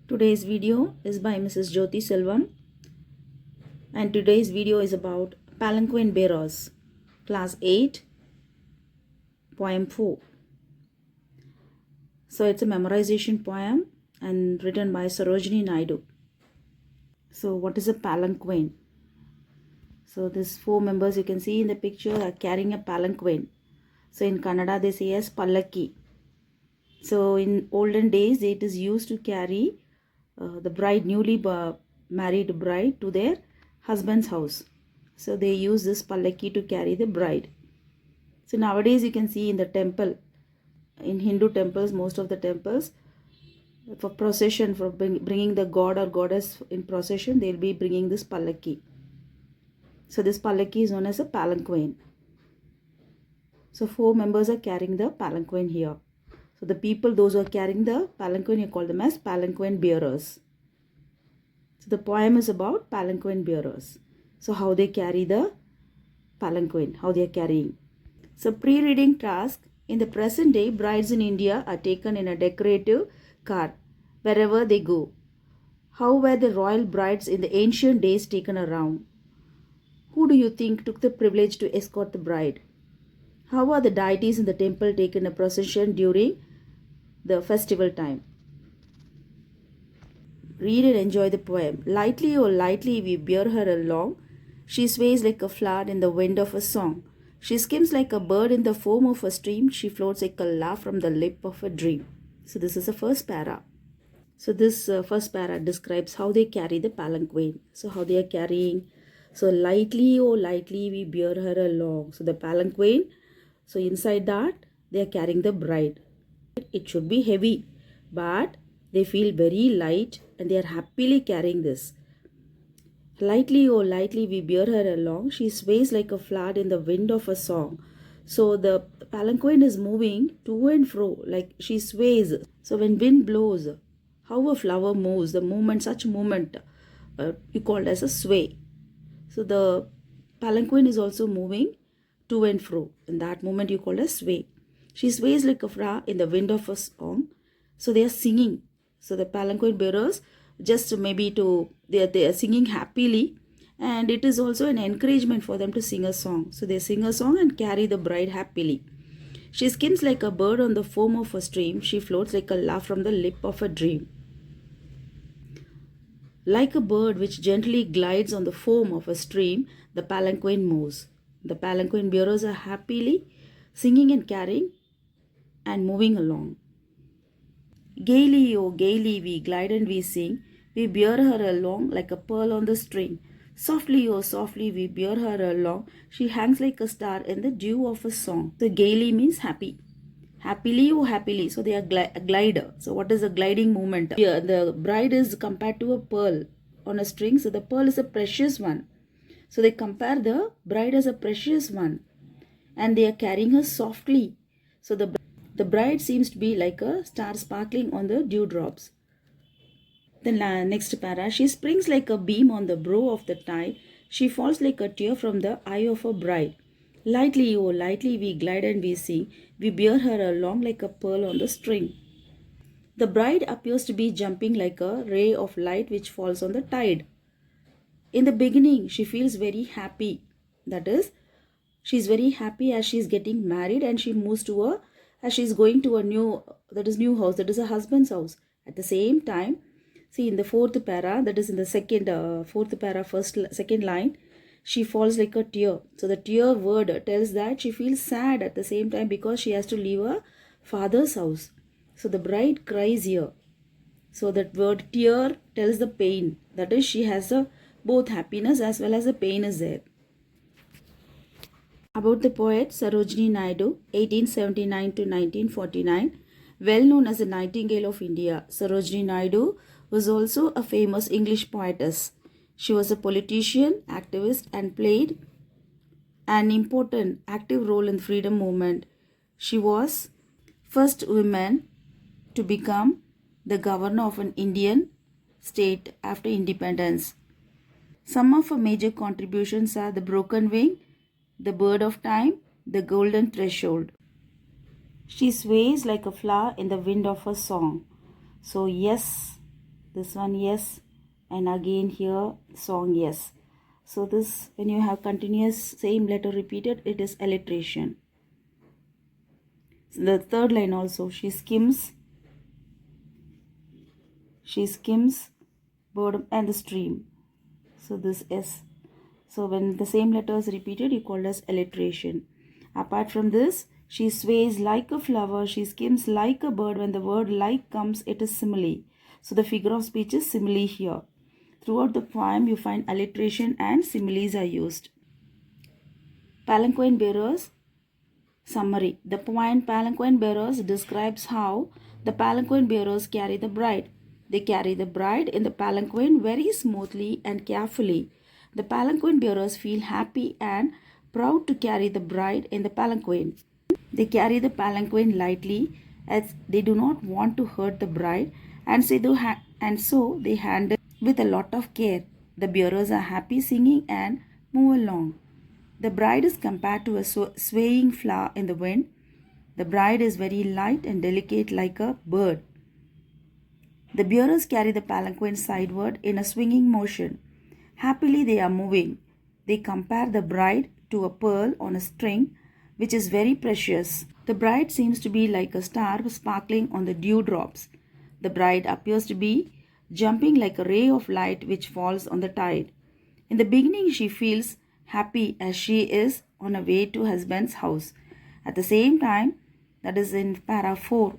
Today's video is by Mrs. Jyoti Selvam, and today's video is about Palanquin Bearers, Class 8, Poem 4. So it's a memorization poem and written by Sarojini Naidu. So what is a palanquin? So these four members you can see in the picture are carrying a palanquin. So in Kannada they say as Palanquin. So in olden days it is used to carry the bride, newly married bride, to their husband's house. So they use this Palanquin to carry the bride. So nowadays you can see in the temple, in Hindu temples, most of the temples, for procession, for bringing the god or goddess in procession, they'll be bringing this Palanquin. So this Palanquin is known as a palanquin. So four members are carrying the palanquin here. So the people, those who are carrying the palanquin, you call them as palanquin bearers. So the poem is about palanquin bearers. So how they carry the palanquin, how they are carrying. So pre-reading task. In the present day, brides in India are taken in a decorative car wherever they go. How were the royal brides in the ancient days taken around? Who do you think took the privilege to escort the bride? How are the deities in the temple taken a procession during the festival time? Read and enjoy the poem. Lightly, oh lightly, we bear her along. She sways like a flower in the wind of a song. She skims like a bird in the foam of a stream. She floats like a laugh from the lip of a dream. So this is the first para. So this first para describes how they carry the palanquin. So how they are carrying. So lightly, oh lightly, we bear her along. So the palanquin. So inside that, they are carrying the bride. It should be heavy, but they feel very light and they are happily carrying this. Lightly, oh lightly, we bear her along. She sways like a flower in the wind of a song. So the palanquin is moving to and fro, like she sways. So when wind blows, how a flower moves, the movement, such movement, you call it as a sway. So the palanquin is also moving to and fro. In that moment, you call it sway. She sways like a flower in the wind of a song. So they are singing. So the palanquin bearers, just maybe they are singing happily, and it is also an encouragement for them to sing a song. So they sing a song and carry the bride happily. She skims like a bird on the foam of a stream. She floats like a laugh from the lip of a dream. Like a bird which gently glides on the foam of a stream, the palanquin moves. The palanquin bearers are happily singing and carrying and moving along. Gaily, oh gaily, we glide and we sing. We bear her along like a pearl on the string. Softly, oh softly, we bear her along. She hangs like a star in the dew of a song. So gaily means happy. Happily, oh happily. So they are a glider. So what is a gliding movement? Here, the bride is compared to a pearl on a string. So the pearl is a precious one. So they compare the bride as a precious one. And they are carrying her softly. So the bride seems to be like a star sparkling on the dewdrops. The next para. She springs like a beam on the brow of the tide. She falls like a tear from the eye of a bride. Lightly, oh lightly, we glide and we sing. We bear her along like a pearl on the string. The bride appears to be jumping like a ray of light which falls on the tide. In the beginning, she feels very happy. That is, she is very happy as she is getting married, and she moves to as she is going to a new house, that is a husband's house. At the same time, see in the fourth para, that is in the fourth para, second line, she falls like a tear. So the tear word tells that she feels sad at the same time because she has to leave her father's house. So the bride cries here. So that word tear tells the pain. That is, she has both happiness as well as the pain is there. About the poet Sarojini Naidu, 1879 to 1949, well known as the Nightingale of India, Sarojini Naidu was also a famous English poetess. She was a politician, activist, and played an important active role in the freedom movement. She was first woman to become the governor of an Indian state after independence. Some of her major contributions are The Broken Wing, The Bird of Time, The Golden Threshold. She sways like a flower in the wind of her song. So yes, This one yes, and again here song yes. So this, when you have continuous same letter repeated, it is alliteration. So the third line also, she skims bird and the stream. So this S. So when the same letter is repeated, you call as alliteration. Apart from this, she sways like a flower, she skims like a bird. When the word like comes, it is simile. So the figure of speech is simile here. Throughout the poem, you find alliteration and similes are used. Palanquin bearers. Summary. The poem Palanquin Bearers describes how the palanquin bearers carry the bride. They carry the bride in the palanquin very smoothly and carefully. The palanquin bearers feel happy and proud to carry the bride in the palanquin. They carry the palanquin lightly as they do not want to hurt the bride, and so they handle with a lot of care. The bearers are happy singing and move along. The bride is compared to a swaying flower in the wind. The bride is very light and delicate like a bird. The bearers carry the palanquin sideward in a swinging motion. Happily they are moving. They compare the bride to a pearl on a string, which is very precious. The bride seems to be like a star sparkling on the dewdrops. The bride appears to be jumping like a ray of light which falls on the tide. In the beginning, she feels happy as she is on her way to husband's house. At the same time, that is in para 4,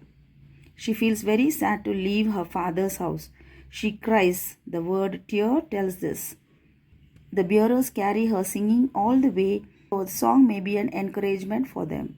she feels very sad to leave her father's house. She cries. The word tear tells this. The bearers carry her singing all the way, so the song may be an encouragement for them.